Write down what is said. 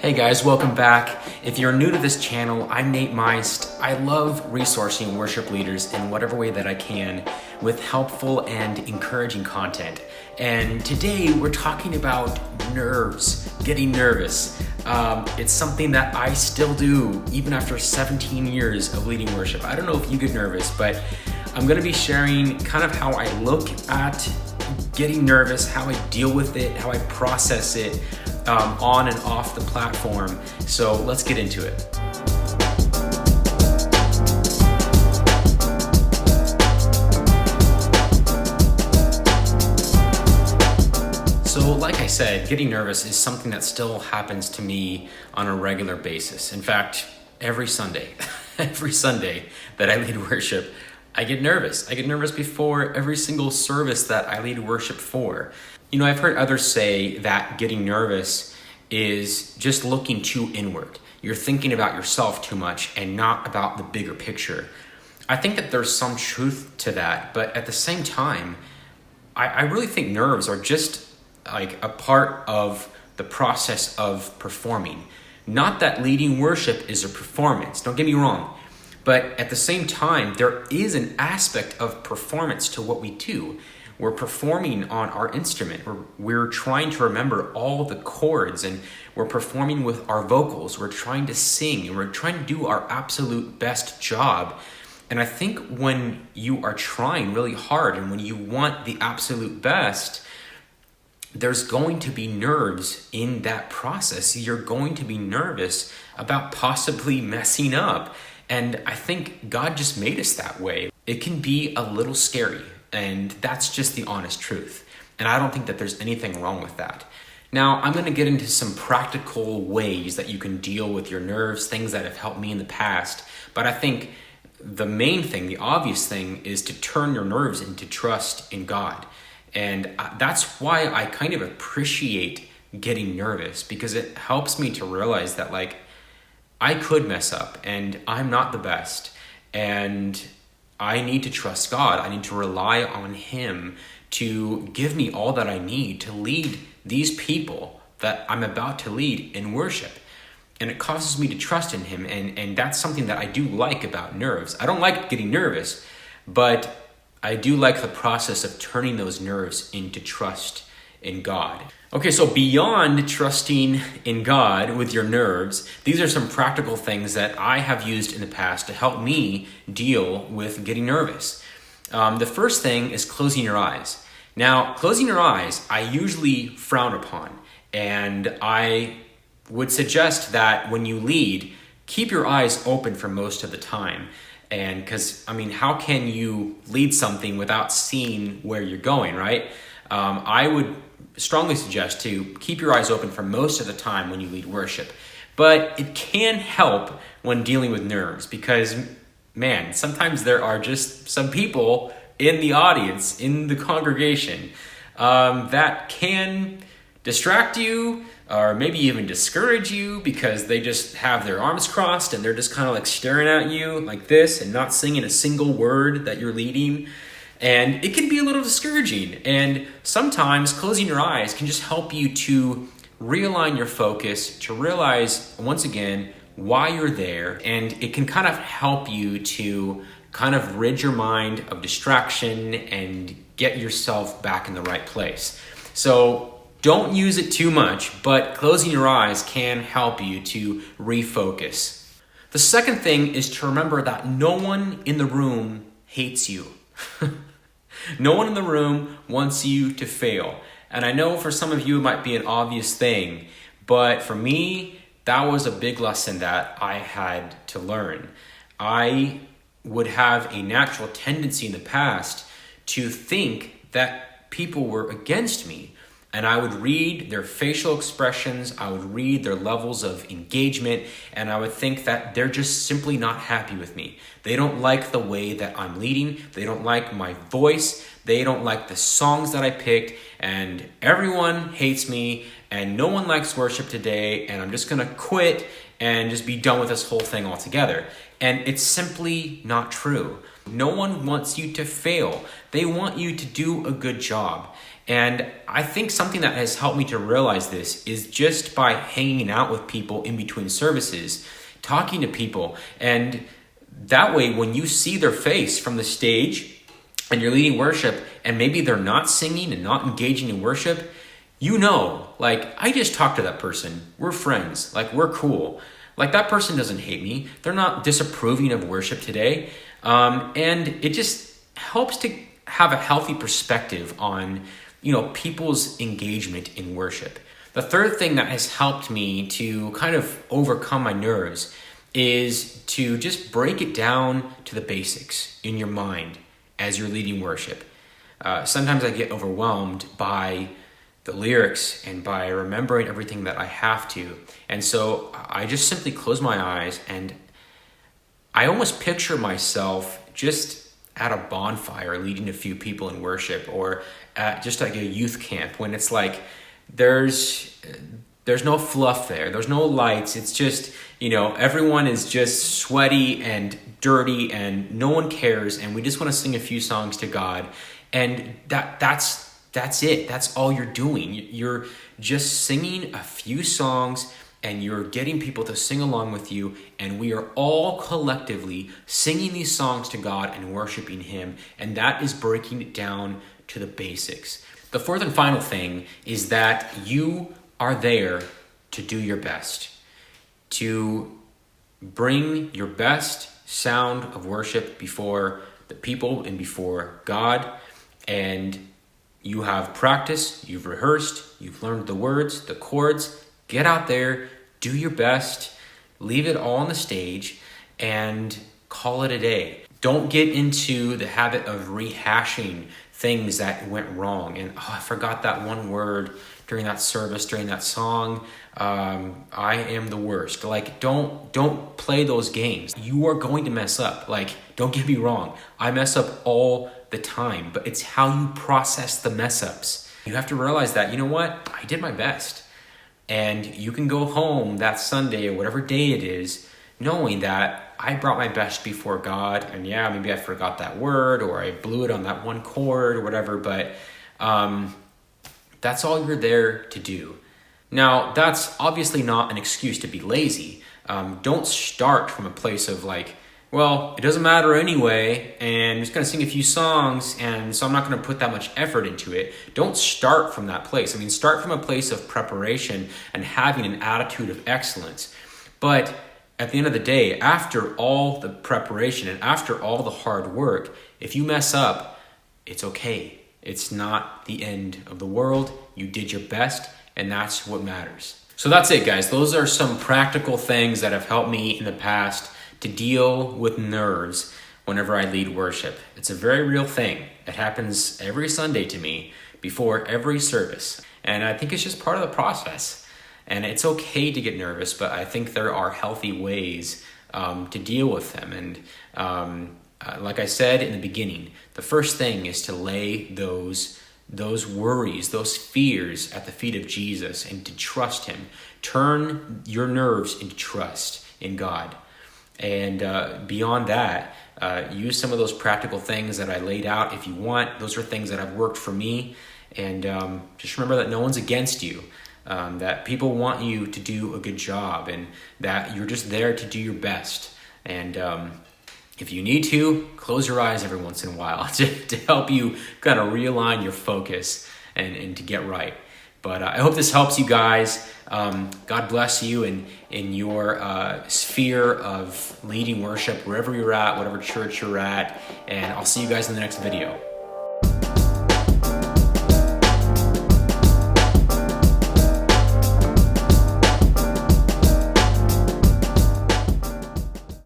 Hey guys, welcome back. If you're new to this channel, I'm Nate Meist. I love resourcing worship leaders in whatever way that I can with helpful and encouraging content. And today we're talking about nerves, getting nervous. It's something that I still do even after 17 years of leading worship. I don't know if you get nervous, but I'm gonna be sharing kind of how I look at getting nervous, how I deal with it, how I process it, on and off the platform. So let's get into it. So like I said, getting nervous is something that still happens to me on a regular basis. In fact, every Sunday that I lead worship, I get nervous. I get nervous before every single service that I lead worship for. You know, I've heard others say that getting nervous is just looking too inward. You're thinking about yourself too much and not about the bigger picture. I think that there's some truth to that, but at the same time, I really think nerves are just like a part of the process of performing. Not that leading worship is a performance, don't get me wrong. But at the same time, there is an aspect of performance to what we do. We're performing on our instrument. We're trying to remember all the chords, and we're performing with our vocals. We're trying to sing, and we're trying to do our absolute best job. And I think when you are trying really hard and when you want the absolute best, there's going to be nerves in that process. You're going to be nervous about possibly messing up. And I think God just made us that way. It can be a little scary, and that's just the honest truth. And I don't think that there's anything wrong with that. Now, I'm going to get into some practical ways that you can deal with your nerves, things that have helped me in the past. But I think the main thing, the obvious thing, is to turn your nerves into trust in God. And that's why I kind of appreciate getting nervous, because it helps me to realize that, like, I could mess up and I'm not the best, and I need to trust God. I need to rely on Him to give me all that I need to lead these people that I'm about to lead in worship. And it causes me to trust in Him, and that's something that I do like about nerves. I don't like getting nervous, but I do like the process of turning those nerves into trust in God. Okay, so beyond trusting in God with your nerves, these are some practical things that I have used in the past to help me deal with getting nervous. The first thing is closing your eyes. Now, closing your eyes, I usually frown upon, and I would suggest that when you lead, keep your eyes open for most of the time. And because, how can you lead something without seeing where you're going, right? I would strongly suggest to keep your eyes open for most of the time when you lead worship. But it can help when dealing with nerves, because, man, sometimes there are just some people in the audience, in the congregation, that can distract you or maybe even discourage you because they just have their arms crossed and they're just kind of like staring at you like this and not singing a single word that you're leading. And it can be a little discouraging. And sometimes closing your eyes can just help you to realign your focus, to realize, once again, why you're there. And it can kind of help you to kind of rid your mind of distraction and get yourself back in the right place. So don't use it too much, but closing your eyes can help you to refocus. The second thing is to remember that no one in the room hates you. No one in the room wants you to fail. And I know for some of you it might be an obvious thing, but for me, that was a big lesson that I had to learn. I would have a natural tendency in the past to think that people were against me. And I would read their facial expressions, I would read their levels of engagement, and I would think that they're just simply not happy with me. They don't like the way that I'm leading, they don't like my voice, they don't like the songs that I picked, and everyone hates me, and no one likes worship today, and I'm just gonna quit and just be done with this whole thing altogether. And it's simply not true. No one wants you to fail. They want you to do a good job. And I think something that has helped me to realize this is just by hanging out with people in between services, talking to people. And that way, when you see their face from the stage and you're leading worship and maybe they're not singing and not engaging in worship, you know, like, I just talked to that person. We're friends. Like, we're cool. Like, that person doesn't hate me. They're not disapproving of worship today. And it just helps to have a healthy perspective on, people's engagement in worship. The third thing that has helped me to kind of overcome my nerves is to just break it down to the basics in your mind as you're leading worship. Sometimes I get overwhelmed by the lyrics and by remembering everything that I have to. And so I just simply close my eyes and I almost picture myself just at a bonfire leading a few people in worship, or at just like a youth camp when it's like there's no fluff there. There's no lights. It's just, everyone is just sweaty and dirty and no one cares. And we just want to sing a few songs to God. And that's it. That's all you're doing. You're just singing a few songs and you're getting people to sing along with you. And we are all collectively singing these songs to God and worshiping Him. And that is breaking it down to the basics. The fourth and final thing is that you are there to do your best, to bring your best sound of worship before the people and before God. And you have practiced, you've rehearsed, you've learned the words, the chords. Get out there, do your best, leave it all on the stage, and call it a day. Don't get into the habit of rehashing things that went wrong. And I forgot that one word during that service, during that song. I am the worst. Like, don't play those games. You are going to mess up. Like, don't get me wrong. I mess up all the time, but it's how you process the mess ups. You have to realize that, you know what? I did my best. And you can go home that Sunday or whatever day it is, knowing that I brought my best before God. And yeah, maybe I forgot that word or I blew it on that one chord or whatever, but that's all you're there to do. Now, that's obviously not an excuse to be lazy. Don't start from a place of like, well, it doesn't matter anyway, and I'm just going to sing a few songs, and so I'm not going to put that much effort into it. Don't start from that place. Start from a place of preparation and having an attitude of excellence. But at the end of the day, after all the preparation and after all the hard work, if you mess up, it's okay. It's not the end of the world. You did your best, and that's what matters. So that's it, guys. Those are some practical things that have helped me in the past to deal with nerves whenever I lead worship. It's a very real thing. It happens every Sunday to me before every service. And I think it's just part of the process. And it's okay to get nervous, but I think there are healthy ways to deal with them. And like I said in the beginning, the first thing is to lay those worries, those fears at the feet of Jesus and to trust Him. Turn your nerves into trust in God. And beyond that, use some of those practical things that I laid out if you want. Those are things that have worked for me. And just remember that no one's against you, that people want you to do a good job, and that you're just there to do your best. And if you need to, close your eyes every once in a while to help you kind of realign your focus and to get right. But I hope this helps you guys. God bless you in your sphere of leading worship, wherever you're at, whatever church you're at. And I'll see you guys in the next video.